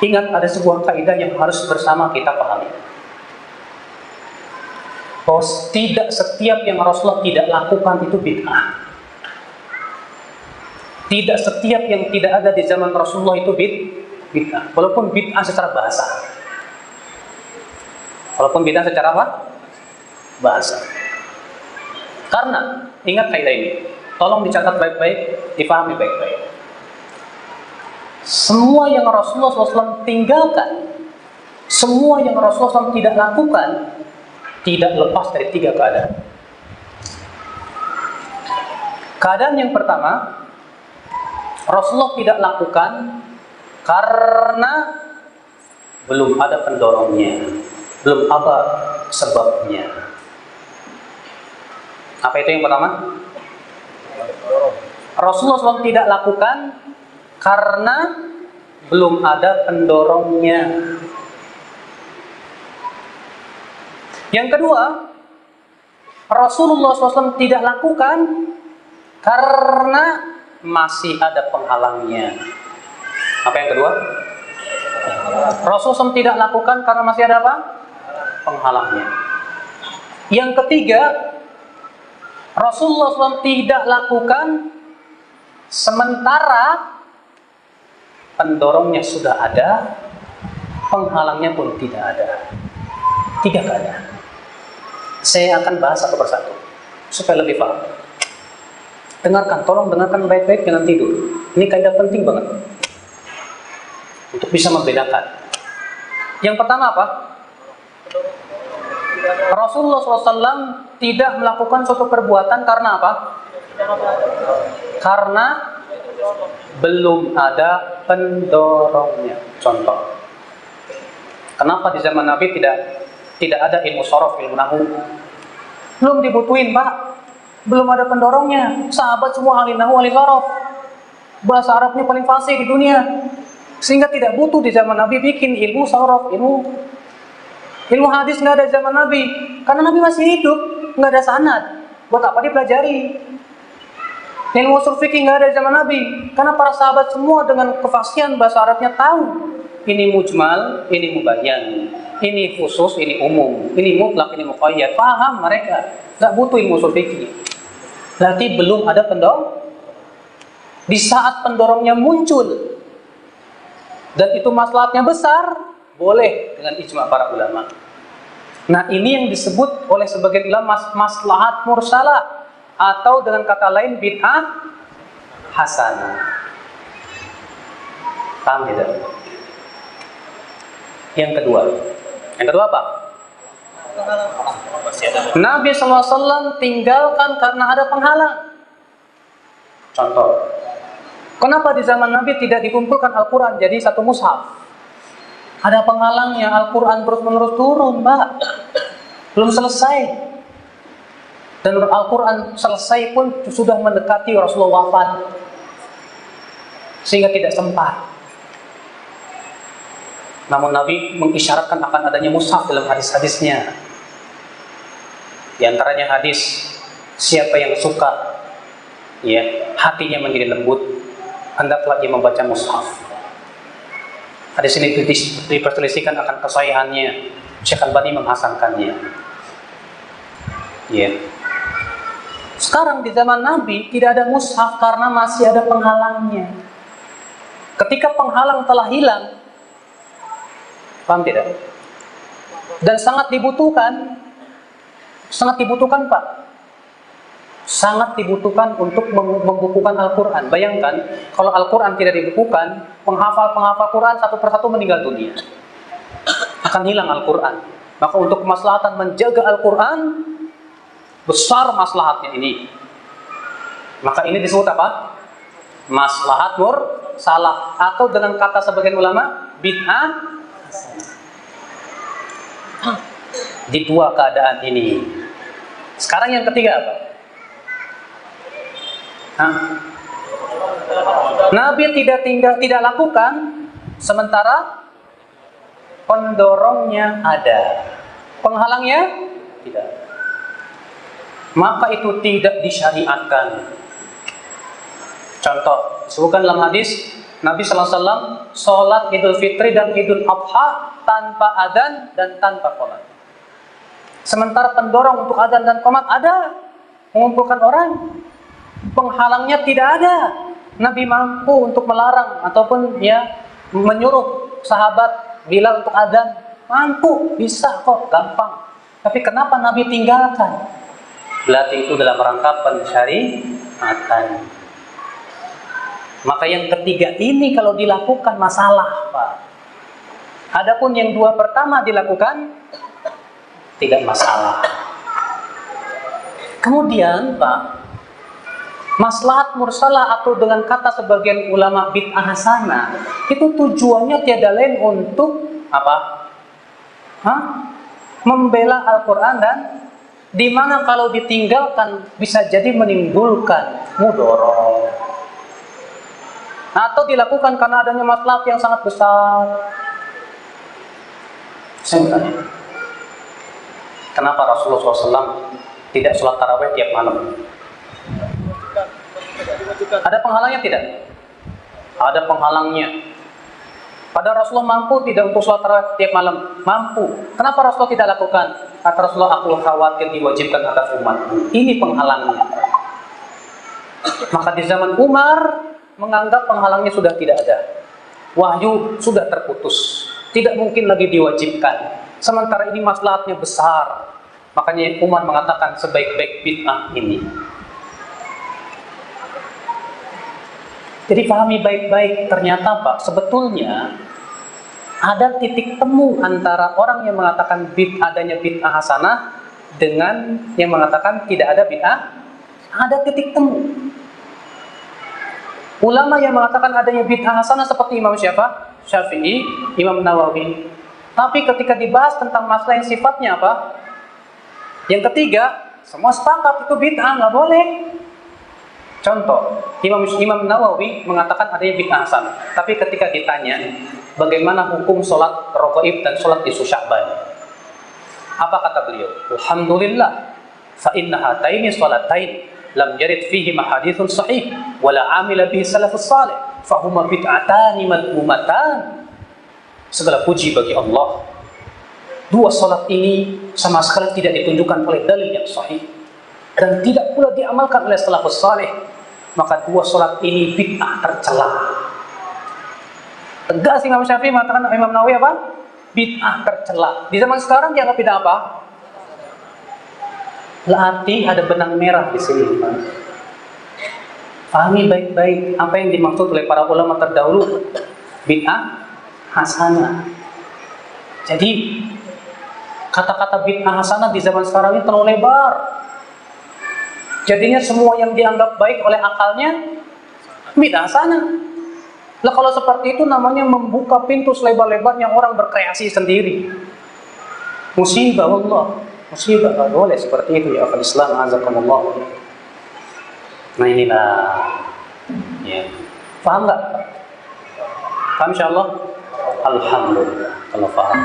Ingat, ada sebuah kaidah yang harus bersama kita pahami. Bahwa tidak setiap yang Rasulullah tidak lakukan itu bid'ah. Tidak setiap yang tidak ada di zaman Rasulullah itu bid'ah. Walaupun bid'ah secara bahasa. Walaupun bid'ah secara apa? Bahasa. Karena, ingat kaidah ini. Tolong dicatat baik-baik, dipahami baik-baik. Semua yang Rasulullah SAW tinggalkan, semua yang Rasulullah SAW tidak lakukan, tidak lepas dari 3 keadaan. Keadaan yang pertama, Rasulullah tidak lakukan karena belum ada pendorongnya, belum ada sebabnya. Apa itu yang pertama? Rasulullah SAW tidak lakukan karena belum ada pendorongnya. Yang kedua, Rasulullah SAW tidak lakukan karena masih ada penghalangnya. Apa yang kedua? Rasulullah SAW tidak lakukan karena masih ada apa? Penghalangnya. Yang ketiga, Rasulullah SAW tidak lakukan sementara pendorongnya sudah ada, penghalangnya pun tidak ada. 3 keadaan. Saya akan bahas satu persatu supaya lebih paham. Dengarkan, tolong dengarkan baik-baik, jangan tidur. Ini kaidah penting banget untuk bisa membedakan. Yang pertama apa? Rasulullah SAW tidak melakukan suatu perbuatan karena apa? Karena belum ada pendorongnya. Contoh, kenapa di zaman Nabi tidak ada ilmu sorof, ilmu nahu? Belum dibutuhin, Pak. Belum ada pendorongnya. Sahabat semua ahli nahu, ahli sorof. Bahasa Arabnya paling fasih di dunia. Sehingga tidak butuh di zaman Nabi bikin ilmu sorof, ilmu hadis nggak ada di zaman Nabi. Karena Nabi masih hidup, nggak ada sanad. Buat apa dipelajari? Ilmu ushul fikih nggak ada di zaman Nabi. Karena para sahabat semua dengan kefasihan bahasa Arabnya tahu. Ini mujmal, ini mubayyan. Ini khusus, ini umum. Ini mutlak, ini muqayyad. Paham mereka. Nggak butuh ilmu ushul fikih. Berarti belum ada pendorong. Di saat pendorongnya muncul dan itu maslahatnya besar, boleh dengan ijma' para ulama. Nah, ini yang disebut oleh sebagian ulama maslahat mursalah, atau dengan kata lain bid'ah hasanah. Paham tidak? Yang kedua apa? Nabi SAW tinggalkan karena ada penghalang. Contoh, kenapa di zaman Nabi tidak dikumpulkan Al-Quran jadi satu mushaf? Ada penghalangnya, Al-Quran terus-menerus turun, Mbak. Belum selesai. Dan Al-Quran selesai pun sudah mendekati Rasulullah wafat. Sehingga tidak sempat. Namun Nabi mengisyaratkan akan adanya mushaf dalam hadis-hadisnya. Di antaranya hadis, siapa yang suka hatinya menjadi lembut, hendaklah ia membaca mushaf. Hadis ini diperselisihkan akan kesahihannya. Syekh Albani menghasankannya. Sekarang di zaman Nabi tidak ada mushaf karena masih ada penghalangnya. Ketika penghalang telah hilang, paham tidak? Dan sangat dibutuhkan Pak. Sangat dibutuhkan untuk membukukan Al-Quran. Bayangkan, kalau Al-Quran tidak dibukukan, penghafal Quran satu persatu meninggal dunia. Akan hilang Al-Quran. Maka untuk kemaslahatan menjaga Al-Quran, besar maslahatnya ini. Maka ini disebut apa? Maslahat mursalah. Atau dengan kata sebagian ulama, bid'ah. Di 2 keadaan ini. Sekarang yang ketiga apa? Nabi tidak lakukan sementara pendorongnya ada, penghalangnya tidak. Maka itu tidak disyariatkan. Contoh, disebutkan dalam hadis, Nabi sallallahu alaihi wasallam sholat Idul Fitri dan Idul Adha tanpa adzan dan tanpa qomat. Sementara pendorong untuk adzan dan qomat ada, mengumpulkan orang. Penghalangnya tidak ada. Nabi mampu untuk melarang ataupun menyuruh sahabat Bilal untuk adzan, mampu, bisa kok, gampang. Tapi kenapa Nabi tinggalkan? Berarti itu dalam rangka pensyariatan. Maka yang ketiga ini kalau dilakukan masalah, Pak. Adapun yang dua pertama dilakukan tidak masalah. Kemudian, Pak, maslahat mursalah atau dengan kata sebagian ulama bid'ah hasanah, itu tujuannya tiada lain untuk apa? Membela Al-Quran dan di mana kalau ditinggalkan bisa jadi menimbulkan mudorot. Atau dilakukan karena adanya maslahat yang sangat besar. Saya bertanya, kenapa Rasulullah SAW tidak sholat tarawih tiap malam? Ada penghalangnya tidak? Ada penghalangnya. Pada Rasulullah mampu tidak untuk sholat tarawih tiap malam? Mampu. Kenapa Rasulullah tidak lakukan? Kata Rasulullah, aku khawatir diwajibkan atas umatku. Ini penghalangnya. Maka di zaman Umar menganggap penghalangnya sudah tidak ada. Wahyu sudah terputus. Tidak mungkin lagi diwajibkan. Sementara ini maslahatnya besar. Makanya Umar mengatakan sebaik-baik bid'ah ini. Jadi pahami baik-baik, ternyata Pak, sebetulnya ada titik temu antara orang yang mengatakan adanya bid'ah hasanah dengan yang mengatakan tidak ada bid'ah. Ada titik temu. Ulama yang mengatakan adanya bid'ah hasanah seperti Imam Syafi'i, Imam Nawawi. Tapi ketika dibahas tentang masalah yang sifatnya apa? Yang ketiga, semua sepakat itu bid'ah, nggak boleh. Contoh, Imam Nawawi mengatakan adanya bid'ah hasanah. Tapi ketika ditanya, bagaimana hukum sholat raghaib dan sholat isu Sya'ban? Apa kata beliau? Alhamdulillah, fa inna hataini sholatain lam yarid fihi mahadithun sahih wala amila bihi salafus salih fahuma bid'atani madhumatan. Segala puji bagi Allah, dua salat ini sama sekali tidak ditunjukkan oleh dalil yang sahih dan tidak pula diamalkan oleh salafus salih. Maka dua salat ini bid'ah tercela. Tegas Imam Syafi'i mengatakan, Imam Nawawi apa? Bid'ah tercela. Di zaman sekarang dianggap bid'ah apa? Berarti ada benang merah di sini, Pak. Pahami baik-baik apa yang dimaksud oleh para ulama terdahulu bid'ah hasanah. Jadi kata-kata bid'ah hasanah di zaman sekarang ini terlalu lebar. Jadinya semua yang dianggap baik oleh akalnya bid'ah hasanah. Lah kalau seperti itu namanya membuka pintu selebar-lebarnya orang berkreasi sendiri. Musibah Allah. Musibah, nggak boleh seperti itu ya akal Islam, azakumullah. Nah inilah, ya, paham nggak? Paham insyaallah? Alhamdulillah, kalau paham.